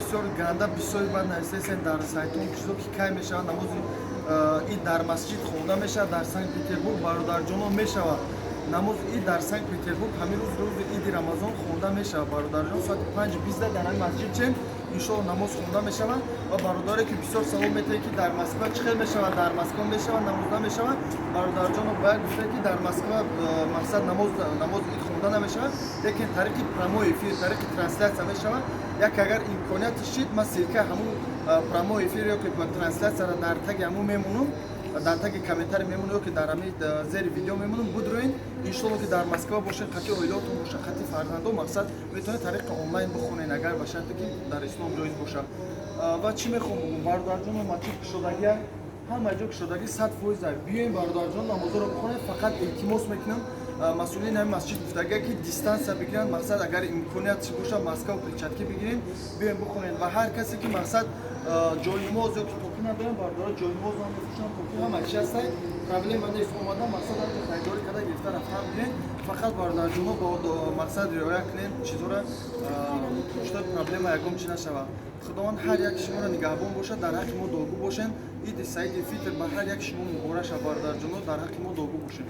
бисёр ганда бисёри бад нависаесен дар сайтон чизо ки кай мешавад намози и дар масҷид хонда мешавад дар Санкт Петербург бародарҷонон мешавад намоз и дар Санкт Петербург ҳамин рӯз рӯзи иди Рамазон хонда мешавад бародарҷон соати 5:20 дар ҳамин масҷид чем иншоалло намоз хонда мешавад ва бародаре ки бисёр савол метавад ки дар Москва чӣ хел мешавад дар Москва мешавад намоз намешавад бародарҷоно бояд гуфтад ки дар Москва мақсад намоз ид хонда намешавад лекин тариқи прямой эфир тариқи транслятсия мешавад як агар имкониятиш чид ман силка ҳамун прямой эфир ё ки транслятсияро дар таги ҳамун мемонам дар таги комментарий мемонам ё ки дар ҳамин зери видео мемонам будроин иншоалло ки дар Москва бошед қати оилотон бошад қати фарзандон мақсад метавонед тариқи онлайн бихонед агар ба шарте ки дар ислом ҷоиз бошад ва чӣ мехоҳам бигӯям бародарҷоно мачи кушодагия ҳама ҷо кушодагӣ 100% биёен бародарҷон намозоро бихонед фақат илтимос мекунам масъулин ҳамин масҷид гуфтагия ки дистансия бигиранд мақсад агар имкониятиш бошад маска ва перчатки бигирем биёен бихонед ва ҳар касе ки мақсад ҷойнамоз ё ки токи надорам бардора ҷойнамоз ам мефурӯшам токи ҳама чӣ ҳастай проблема нест омадан мақсад ҳар хайдорӣ карда гирифта рафтан бигирен фақат бародарҷоно бо мақсад риоя кунед чизора штод проблема ягон чӣ нашавад худованд ҳар як шуморо нигаҳбон бошад дар ҳаққи мо долгӯ бошем иди саиди фитр ба ҳар як шумо муборак шавад бародарҷоно дар ҳаққи мо долгӯ бошем.